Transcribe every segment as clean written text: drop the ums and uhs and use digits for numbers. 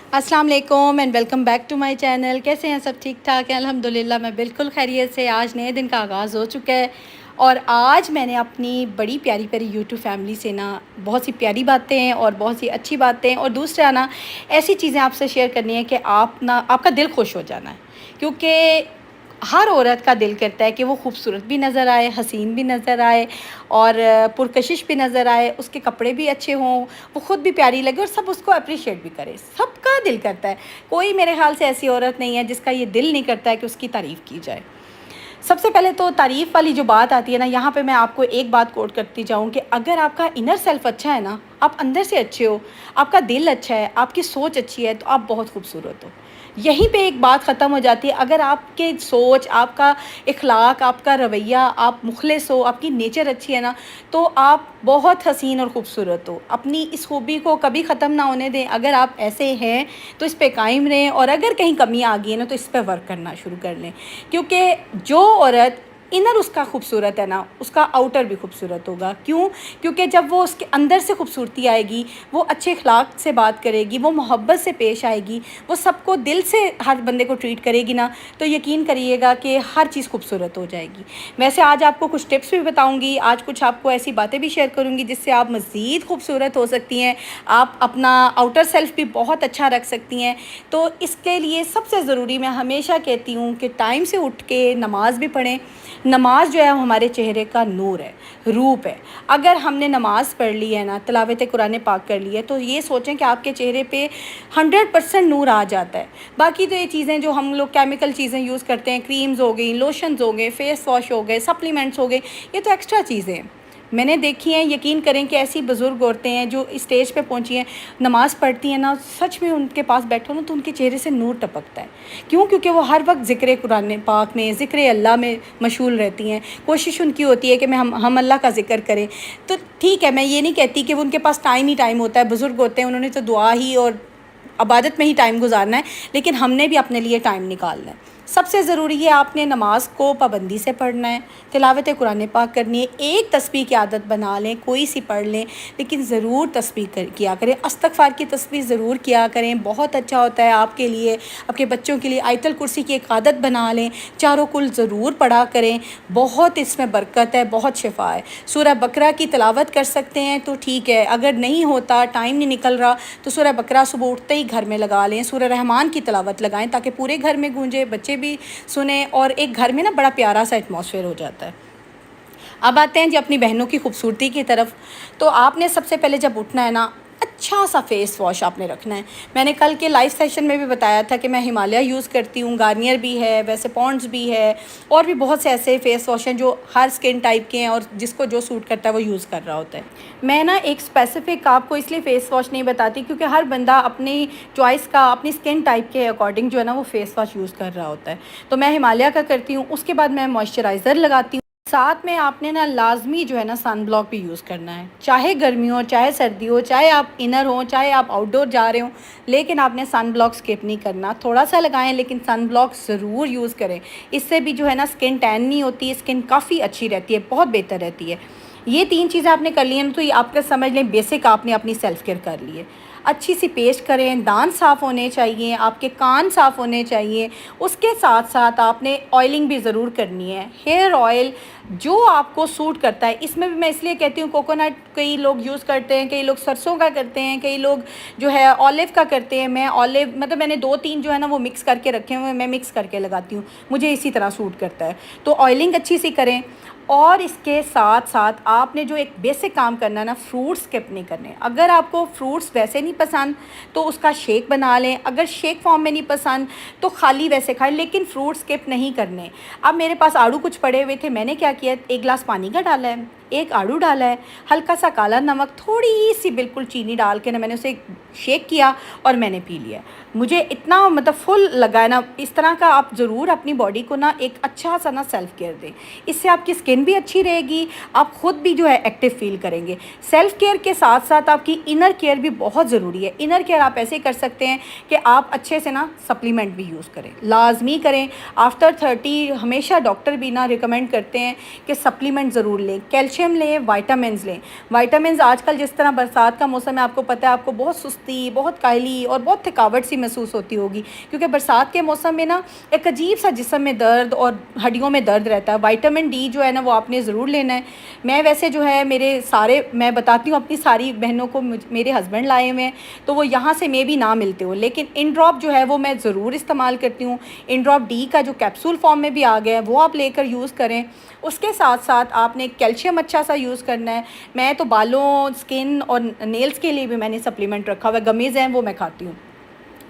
अस्सलाम वालेकुम and welcome back to my channel. कैसे हैं सब? ठीक ठाक हैं अल्हम्दुलिल्लाह। मैं बिल्कुल खैरियत से। आज नए दिन का आगाज़ हो चुका है और आज मैंने अपनी बड़ी प्यारी प्यारी यूट्यूब फैमिली से ना बहुत सी प्यारी बातें और बहुत सी अच्छी बातें और दूसरा ना ऐसी चीज़ें आपसे शेयर करनी है कि आप ना आपका दिल खुश हो जाना है, क्योंकि हर औरत का दिल करता है कि वो खूबसूरत भी नज़र आए, हसीन भी नज़र आए और पुरकशिश भी नज़र आए, उसके कपड़े भी अच्छे हों, वो ख़ुद भी प्यारी लगे और सब उसको अप्रिशिएट भी करें। सबका दिल करता है, कोई मेरे ख़्याल से ऐसी औरत नहीं है जिसका ये दिल नहीं करता है कि उसकी तारीफ़ की जाए। सबसे पहले तो तारीफ़ वाली जो बात आती है ना, यहाँ पे मैं आपको एक बात कोट करती जाऊँ कि अगर आपका इनर सेल्फ़ अच्छा है ना, आप अंदर से अच्छे हो, आपका दिल अच्छा है, आपकी सोच अच्छी है, तो आप बहुत खूबसूरत हो। यहीं पे एक बात ख़त्म हो जाती है। अगर आपके सोच, आपका इख़लाक़, आपका रवैया, आप मुख़लिस हो, आपकी नेचर अच्छी है ना, तो आप बहुत हसीन और ख़ूबसूरत हो। अपनी इस खूबी को कभी ख़त्म ना होने दें। अगर आप ऐसे हैं तो इस पे कायम रहें और अगर कहीं कमी आ गई है ना, तो इस पे वर्क करना शुरू कर लें, क्योंकि जो औरत इनर उसका खूबसूरत है ना, उसका आउटर भी खूबसूरत होगा। क्यों? क्योंकि जब वो उसके अंदर से खूबसूरती आएगी, वो अच्छे अखलाक से बात करेगी, वो मोहब्बत से पेश आएगी, वो सबको दिल से हर बंदे को ट्रीट करेगी ना, तो यकीन करिएगा कि हर चीज़ खूबसूरत हो जाएगी। वैसे आज आपको कुछ टिप्स भी बताऊँगी, आज कुछ आपको ऐसी बातें भी शेयर करूँगी जिससे आप मज़ीद खूबसूरत हो सकती हैं, आप अपना आउटर सेल्फ़ भी बहुत अच्छा रख सकती हैं। तो इसके लिए सबसे ज़रूरी मैं हमेशा कहती हूँ कि टाइम से उठ के नमाज़ भी पढ़ें। नमाज़ जो है हमारे चेहरे का नूर है, रूप है। अगर हमने नमाज़ पढ़ ली है ना, तिलावत कुरान पाक कर ली है, तो ये सोचें कि आपके चेहरे पे 100% नूर आ जाता है। बाकी तो ये चीज़ें जो हम लोग केमिकल चीज़ें यूज़ करते हैं, क्रीम्स हो गई, लोशंस हो गए, फेस वॉश हो गए, सप्लीमेंट्स हो गए, ये तो एक्स्ट्रा चीज़ें हैं। मैंने देखी हैं, यकीन करें कि ऐसी बुज़ुर्ग औरतें हैं जो स्टेज पे पहुंची हैं, नमाज़ पढ़ती हैं ना, सच में उनके पास बैठो ना तो उनके चेहरे से नूर टपकता है। क्यों? क्योंकि वो हर वक्त ज़िक्र कुरान पाक में, ज़िक्र अल्लाह में मशगूल रहती हैं। कोशिश उनकी होती है कि हम अल्लाह का ज़िक्र करें। तो ठीक है, मैं ये नहीं कहती कि वो उनके पास टाइम ही टाइम होता है, बुज़ुर्ग होते हैं, उन्होंने तो दुआ ही और इबादत में ही टाइम गुजारना है, लेकिन हमने भी अपने लिए टाइम निकालना है। सबसे ज़रूरी है आपने नमाज़ को पाबंदी से पढ़ना है, तिलावत कुरान पाक करनी है। एक तस्बीह की आदत बना लें, कोई सी पढ़ लें, लेकिन ज़रूर तस्बीह किया करें। इस्तग़फ़ार की तस्बीह ज़रूर किया करें, बहुत अच्छा होता है आपके लिए, आपके बच्चों के लिए। आयतल कुर्सी की एक आदत बना लें, चारों कुल ज़रूर पढ़ा करें, बहुत इसमें बरकत है, बहुत शिफा है। सूरह बकरा की तिलावत कर सकते हैं तो ठीक है, अगर नहीं होता, टाइम नहीं निकल रहा, तो सूरह बकरा सुबह उठते ही घर में लगा लें। सूरह रहमान की तिलावत लगाएं ताकि पूरे घर में गूंजे, बच्चे भी सुने और एक घर में ना बड़ा प्यारा सा एटमॉस्फेयर हो जाता है। अब आते हैं जी अपनी बहनों की खूबसूरती की तरफ। तो आपने सबसे पहले जब उठना है ना, अच्छा सा फेस वॉश आपने रखना है। मैंने कल के लाइव सेशन में भी बताया था कि मैं हिमालय यूज़ करती हूँ, गार्नियर भी है, वैसे पॉन्ड्स भी है और भी बहुत से ऐसे फेस वॉश हैं जो हर स्किन टाइप के हैं और जिसको जो सूट करता है वो यूज़ कर रहा होता है। मैं ना एक स्पेसिफ़िक आपको इसलिए फ़ेस वॉश नहीं बताती क्योंकि हर बंदा अपनी चॉइस का, अपनी स्किन टाइप के अकॉर्डिंग जो है ना वो फ़ेस वॉश यूज़ कर रहा होता है। तो मैं हिमालय का करती हूँ, उसके बाद मैं मॉइस्चराइज़र लगाती हूँ। साथ में आपने ना लाज़मी जो है ना सन ब्लॉक भी यूज़ करना है, चाहे गर्मी हो, चाहे सर्दी हो, चाहे आप इनर हो, चाहे आप आउटडोर जा रहे हो, लेकिन आपने सन ब्लॉक स्किप नहीं करना। थोड़ा सा लगाएं लेकिन सन ब्लॉक ज़रूर यूज़ करें। इससे भी जो है ना स्किन टैन नहीं होती, स्किन काफ़ी अच्छी रहती है, बहुत बेहतर रहती है। ये 3 चीज़ें आपने कर ली हैं तो ये आपका समझ लें बेसिक आपने अपनी सेल्फ़ केयर कर ली है। अच्छी सी पेस्ट करें, दांत साफ़ होने चाहिए, आपके कान साफ़ होने चाहिए। उसके साथ साथ आपने ऑयलिंग भी ज़रूर करनी है। हेयर ऑयल जो आपको सूट करता है, इसमें भी मैं इसलिए कहती हूँ कोकोनट कई लोग यूज़ करते हैं, कई लोग सरसों का करते हैं, कई लोग जो है ऑलिव का करते हैं। मैं ऑलिव मतलब मैंने 2-3 जो है ना वो मिक्स करके रखे हुए हैं, मैं मिक्स करके लगाती हूँ, मुझे इसी तरह सूट करता है। तो ऑयलिंग अच्छी सी करें और इसके साथ साथ आपने जो एक बेसिक काम करना है ना, फ्रूट्स स्किप नहीं करने। अगर आपको फ्रूट्स वैसे नहीं पसंद तो उसका शेक बना लें, अगर शेक फॉर्म में नहीं पसंद तो खाली वैसे खाएं, लेकिन फ्रूट्स स्किप नहीं करने। अब मेरे पास आड़ू कुछ पड़े हुए थे, मैंने क्या किया, 1 गिलास पानी का डाला है, 1 आड़ू डाला है, हल्का सा काला नमक, थोड़ी सी बिल्कुल चीनी डाल के ना मैंने उसे शेक किया और मैंने पी लिया। मुझे इतना मतलब फुल लगा है ना, इस तरह का आप ज़रूर अपनी बॉडी को ना एक अच्छा सा ना सेल्फ़ केयर दें। इससे आपकी स्किन भी अच्छी रहेगी, आप ख़ुद भी जो है एक्टिव फील करेंगे। सेल्फ़ केयर के साथ साथ आपकी इनर केयर भी बहुत ज़रूरी है। इनर केयर आप ऐसे कर सकते हैं कि आप अच्छे से ना सप्लीमेंट भी यूज़ करें, लाजमी करें। आफ्टर 30 हमेशा डॉक्टर भी ना रिकमेंड करते हैं कि सप्लीमेंट ज़रूर लें, कैल्शियम लें, वाइटामिन्स लें। वाइटामिन्स आजकल जिस तरह बरसात का मौसम है, आपको पता है आपको बहुत सुस्ती, बहुत काहली और बहुत थकावट सी महसूस होती होगी, क्योंकि बरसात के मौसम में ना एक अजीब सा जिस्म में दर्द और हड्डियों में दर्द रहता है। विटामिन डी जो है ना वो आपने ज़रूर लेना है। मैं वैसे जो है मैं बताती हूँ अपनी सारी बहनों को, मेरे हस्बैंड लाए हुए हैं तो वो यहाँ से मे भी ना मिलते हो, लेकिन इन ड्रॉप जो है वो मैं ज़रूर इस्तेमाल करती हूँ। इन ड्रॉप डी का जो कैप्सूल फॉर्म में भी आ गया है वो आप लेकर यूज़ करें। उसके साथ साथ आपने कैल्शियम अच्छा सा यूज़ करना है। मैं तो बालों, स्किन और नेल्स के लिए भी मैंने सप्लीमेंट रखा हुआ है, गमीज़ हैं वो मैं खाती हूँ।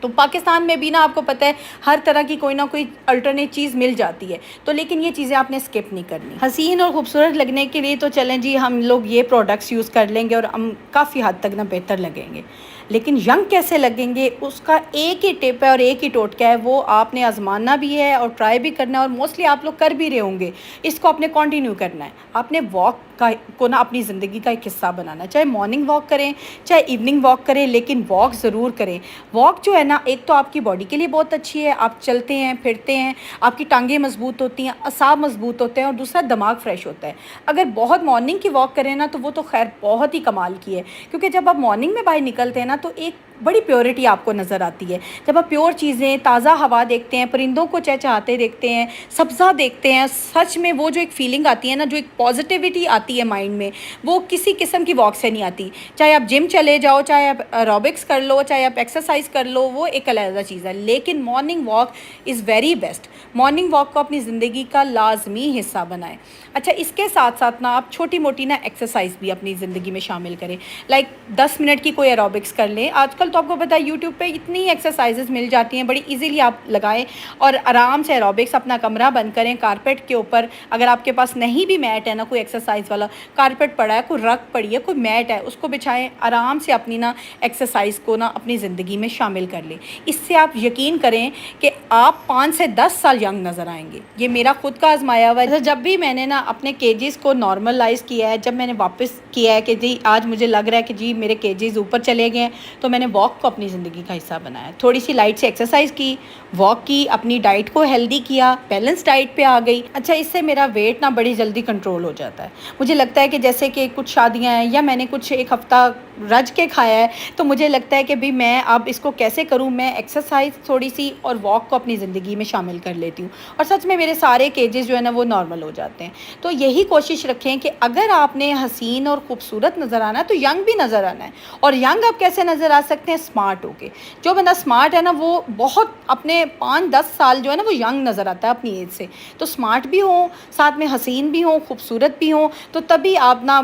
तो पाकिस्तान में भी ना आपको पता है हर तरह की कोई ना कोई अल्टरनेट चीज़ मिल जाती है, तो लेकिन ये चीज़ें आपने स्किप नहीं करनी। हसीन और ख़ूबसूरत लगने के लिए तो चलें जी, हम लोग ये प्रोडक्ट्स यूज़ कर लेंगे और हम काफ़ी हद तक ना बेहतर लगेंगे, लेकिन यंग कैसे लगेंगे उसका एक ही टिप है और एक ही टोटका है, वो आपने आजमाना भी है और ट्राई भी करना है, और मोस्टली आप लोग कर भी रहे होंगे। इसको आपने कंटिन्यू करना है। आपने वॉक को ना अपनी ज़िंदगी का एक हिस्सा बनाना है, चाहे मॉर्निंग वॉक करें चाहे इवनिंग वॉक करें, लेकिन वॉक ज़रूर करें। वॉक जो है ना, एक तो आपकी बॉडी के लिए बहुत अच्छी है, आप चलते हैं फिरते हैं, आपकी टांगें मजबूत होती हैं, असाब मजबूत होते हैं, और दूसरा दिमाग फ्रेश होता है। अगर बहुत मॉर्निंग की वॉक करें ना तो वो तो खैर बहुत ही कमाल की है, क्योंकि जब आप मॉर्निंग में बाहर निकलते हैं ना तो एक बड़ी प्योरिटी आपको नज़र आती है। जब आप प्योर चीज़ें, ताज़ा हवा देखते हैं, परिंदों को चहचहाते देखते हैं, सब्ज़ा देखते हैं, सच में वो जो एक फ़ीलिंग आती है ना, जो एक पॉजिटिविटी आती है माइंड में, वो किसी किस्म की वॉक से नहीं आती। चाहे आप जिम चले जाओ, चाहे आप एरोबिक्स कर लो, चाहे आप एक्सरसाइज कर लो, वो एक अलग चीज़ है, लेकिन morning walk is very best. Morning walk को अपनी ज़िंदगी का लाजमी हिस्सा बनाएं। अच्छा, इसके साथ साथ ना आप छोटी मोटी ना एक्सरसाइज भी अपनी ज़िंदगी में शामिल करें। लाइक 10 मिनट की कोई एरोबिक्स कर लें। आजकल तो आपको पता है यूट्यूब पे इतनी एक्सरसाइजेज मिल जाती हैं, बड़ी इजीली आप लगाएं और आराम से एरोबिक्स, अपना कमरा बंद करें, कारपेट के ऊपर, अगर आपके पास नहीं भी मैट है ना, कोई एक्सरसाइज वाला कारपेट पड़ा है, कोई रग पड़ी है, कोई मैट है, उसको बिछाएं, आराम से अपनी ना एक्सरसाइज को ना अपनी ज़िंदगी में शामिल कर लें। इससे आप यकीन करें कि आप 5 से 10 साल यंग नज़र आएंगे। ये मेरा खुद का आजमाया हुआ है। जब भी मैंने ना अपने केजीज़ को नॉर्मलाइज़ किया है, जब मैंने वापस किया है कि जी आज मुझे लग रहा है कि जी मेरे केजीज़ ऊपर चले गए हैं, तो मैंने वॉक को अपनी ज़िंदगी का हिस्सा बनाया। थोड़ी सी लाइट से एक्सरसाइज की, वॉक की, अपनी डाइट को हेल्दी किया, बैलेंस डाइट पे आ गई। अच्छा, इससे मेरा वेट ना बड़ी जल्दी कंट्रोल हो जाता है। मुझे लगता है कि जैसे कि कुछ शादियाँ हैं या मैंने कुछ एक हफ़्ता रज के खाया है, तो मुझे लगता है कि भाई मैं अब इसको कैसे करूँ, मैं एक्सरसाइज थोड़ी सी और वॉक को अपनी ज़िंदगी में शामिल कर लेती हूँ, और सच में मेरे सारे केजेस जो है ना वो नॉर्मल हो जाते हैं। तो यही कोशिश रखें कि अगर आपने हसीन और ख़ूबसूरत नज़र आना है तो यंग भी नज़र आना है। और यंग आप कैसे नज़र आ सकते हैं? स्मार्ट होके। जो बंदा स्मार्ट है ना वो बहुत अपने 5-10 साल जो है ना वो यंग नज़र आता है अपनी एज से। तो स्मार्ट भी हो, साथ में हसीन भी हो, खूबसूरत भी हो, तो तभी आप ना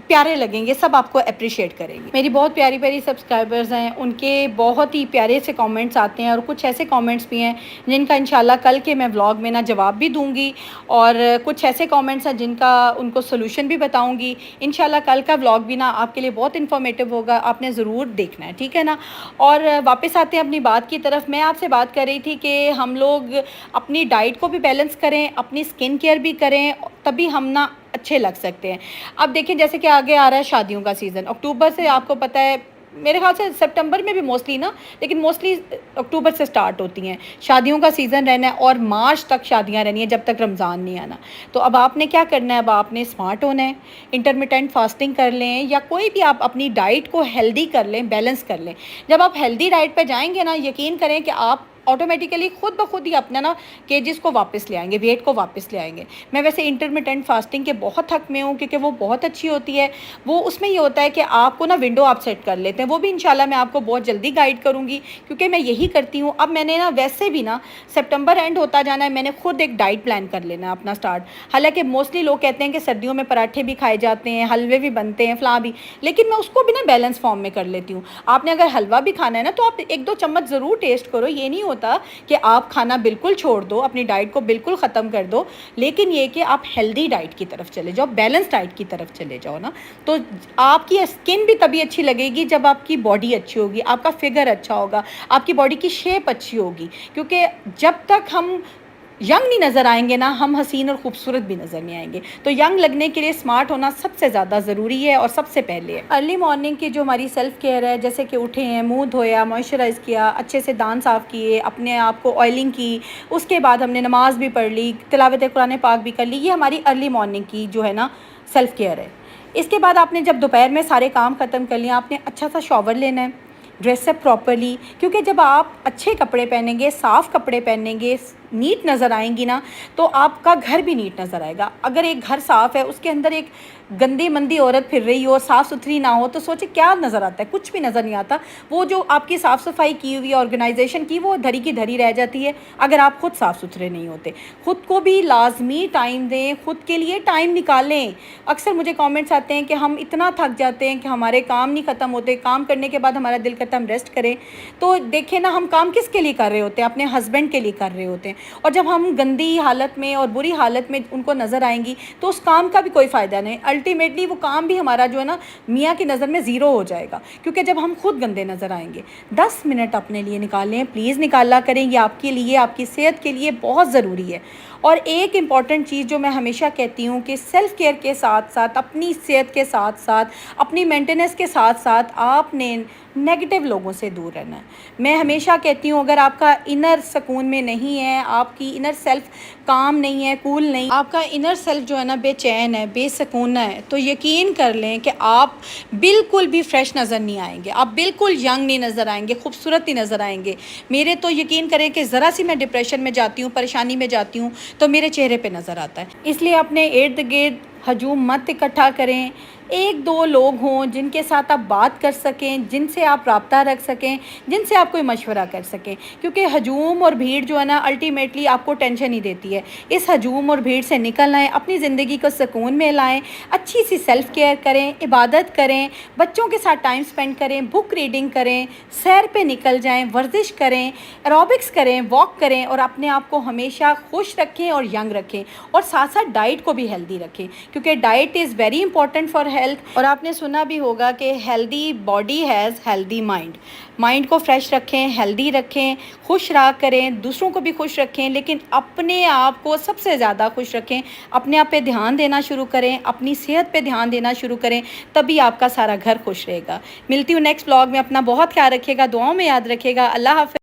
प्यारे लगेंगे, सब आपको अप्रिशिएट करेंगे। मेरी बहुत प्यारी प्यारी सब्सक्राइबर्स हैं, उनके बहुत ही प्यारे से कमेंट्स आते हैं, और कुछ ऐसे कमेंट्स भी हैं जिनका इंशाल्लाह कल के मैं व्लॉग में ना जवाब भी दूंगी, और कुछ ऐसे कमेंट्स हैं जिनका उनको सोल्यूशन भी बताऊंगी। इंशाल्लाह कल का व्लॉग भी ना आपके लिए बहुत इन्फॉर्मेटिव होगा, आपने ज़रूर देखना है, ठीक है ना। और वापस आते हैं अपनी बात की तरफ। मैं आपसे बात कर रही थी कि हम लोग अपनी डाइट को भी बैलेंस करें, अपनी स्किन केयर भी करें, तभी हम ना अच्छे लग सकते हैं। अब देखिए, जैसे कि आगे आ रहा है शादियों का सीज़न, अक्टूबर से आपको पता है, मेरे ख्याल से सितंबर में भी मोस्टली ना, लेकिन मोस्टली अक्टूबर से स्टार्ट होती हैं शादियों का सीज़न रहना है, और मार्च तक शादियां रहनी है, जब तक रमज़ान नहीं आना। तो अब आपने क्या करना है? अब आपने स्मार्ट होना है, इंटरमिटेंट फास्टिंग कर लें, या कोई भी आप अपनी डाइट को हेल्दी कर लें, बैलेंस कर लें। जब आप हेल्दी डाइट पर जाएंगे ना, यकीन करें कि आप ऑटोमेटिकली खुद ब खुद ही अपना ना केजेस को वापस ले आएंगे, वेट को वापस ले आएंगे। मैं वैसे इंटरमिटेंट फास्टिंग के बहुत हक में हूँ, क्योंकि वो बहुत अच्छी होती है। वो उसमें ये होता है कि आपको ना विंडो आप सेट कर लेते हैं, वो भी इंशाल्लाह मैं आपको बहुत जल्दी गाइड करूँगी, क्योंकि मैं यही करती हूँ। अब मैंने ना वैसे भी ना सितंबर एंड होता जाना है, मैंने खुद एक डाइट प्लान कर लेना है अपना स्टार्ट। हालाँकि मोस्टली लोग कहते हैं कि सर्दियों में पराठे भी खाए जाते हैं, हलवे भी बनते हैं, फलां भी, लेकिन मैं उसको भी ना बैलेंस फॉर्म में कर लेती हूँ। आपने अगर हलवा भी खाना है ना, तो आप 1-2 चम्मच ज़रूर टेस्ट करो। ये नहीं होता कि आप खाना बिल्कुल छोड़ दो, अपनी डाइट को बिल्कुल ख़त्म कर दो, लेकिन ये कि आप हेल्दी डाइट की तरफ चले जाओ, बैलेंस डाइट की तरफ चले जाओ ना, तो आपकी स्किन भी तभी अच्छी लगेगी जब आपकी बॉडी अच्छी होगी, आपका फिगर अच्छा होगा, आपकी बॉडी की शेप अच्छी होगी। क्योंकि जब तक हम यंग नहीं नज़र आएंगे ना, हम हसीन और ख़ूबसूरत भी नज़र नहीं आएंगे। तो यंग लगने के लिए स्मार्ट होना सबसे ज़्यादा ज़रूरी है और सबसे पहले है। अर्ली मॉर्निंग की जो हमारी सेल्फ़ केयर है, जैसे कि उठे हैं, मुंह धोया, मॉइस्चराइज़ किया, अच्छे से दांत साफ़ किए, अपने आप को ऑयलिंग की, उसके बाद हमने नमाज़ भी पढ़ ली, तिलावत कुरान पाक भी कर ली। ये हमारी अर्ली मॉर्निंग की जो है ना सेल्फ़ केयर है। इसके बाद आपने जब दोपहर में सारे काम ख़त्म कर लिया, आपने अच्छा सा शॉवर लेना है, ड्रेसअप प्रॉपरली, क्योंकि जब आप अच्छे कपड़े पहनेंगे, साफ़ कपड़े पहनेंगे, नीट नज़र आएंगी ना, तो आपका घर भी नीट नज़र आएगा। अगर एक घर साफ़ है, उसके अंदर एक गंदी मंदी औरत फिर रही हो, साफ़ सुथरी ना हो, तो सोचे क्या नज़र आता है? कुछ भी नज़र नहीं आता। वो जो आपकी साफ़ सफाई की हुई ऑर्गेनाइजेशन की, वो धरी की धरी रह जाती है अगर आप खुद साफ़ सुथरे नहीं होते। ख़ुद को भी लाजमी टाइम दें, ख़ुद के लिए टाइम निकालें। अक्सर मुझे कमेंट्स आते हैं कि हम इतना थक जाते हैं कि हमारे काम नहीं ख़त्म होते, काम करने के बाद हमारा दिल करता है हम रेस्ट करें। तो देखें ना, हम काम किसके लिए कर रहे होते हैं? अपने हस्बैंड के लिए कर रहे होते हैं। और जब हम गंदी हालत में और बुरी हालत में उनको नज़र आएंगी, तो उस काम का भी कोई फ़ायदा नहीं। अल्टीमेटली वो काम भी हमारा जो है ना मियाँ की नज़र में ज़ीरो हो जाएगा, क्योंकि जब हम खुद गंदे नज़र आएंगे। 10 मिनट अपने लिए निकालें, प्लीज़ निकाला करें। ये आपके लिए, आपकी सेहत के लिए बहुत ज़रूरी है। और एक इम्पॉर्टेंट चीज़ जो मैं हमेशा कहती हूँ कि सेल्फ़ केयर के साथ साथ, अपनी सेहत के साथ साथ, अपनी मेंटेनेंस के साथ साथ आपने नेगेटिव लोगों से दूर रहना है। मैं हमेशा कहती हूँ, अगर आपका इनर सुकून में नहीं है, आपकी इनर सेल्फ काम नहीं है, कूल नहीं, आपका इनर सेल्फ जो है ना बेचैन है, बेसुकून है, तो यकीन कर लें कि आप बिल्कुल भी फ्रेश नज़र नहीं आएंगे, आप बिल्कुल यंग नहीं नज़र आएंगे, खूबसूरत नहीं नज़र आएंगे। मेरे तो यकीन करें कि ज़रा सी मैं डिप्रेशन में जाती हूँ, परेशानी में जाती हूँ, तो मेरे चेहरे पे नज़र आता है। इसलिए अपने इर्द गिर्द हजूम मत इकट्ठा करें। एक दो लोग हों जिनके साथ आप बात कर सकें, जिनसे आप राब्ता रख सकें, जिनसे आप कोई मशवरा कर सकें, क्योंकि हजूम और भीड़ जो है ना अल्टीमेटली आपको टेंशन ही देती है। इस हजूम और भीड़ से निकल आएँ, अपनी ज़िंदगी को सुकून में लाएँ, अच्छी सी सेल्फ़ केयर करें, इबादत करें, बच्चों के साथ टाइम स्पेंड करें, बुक रीडिंग करें, सैर पे निकल जाएँ, वर्जिश करें, एरोबिक्स करें, वॉक करें, और अपने आप को हमेशा खुश रखें और यंग रखें। और साथ साथ डाइट को भी हेल्दी रखें, क्योंकि diet is very important for health. और आपने सुना भी होगा कि healthy body has healthy mind. Mind को फ्रेश रखें, हेल्दी रखें, खुश रहा करें, दूसरों को भी खुश रखें, लेकिन अपने आप को सबसे ज़्यादा खुश रखें। अपने आप पे ध्यान देना शुरू करें, अपनी सेहत पे ध्यान देना शुरू करें, तभी आपका सारा घर खुश रहेगा। मिलती हूँ नेक्स्ट व्लॉग में। अपना बहुत ख्याल रखिएगा, दुआओं में याद रखिएगा। अल्लाह हाफ़िज़।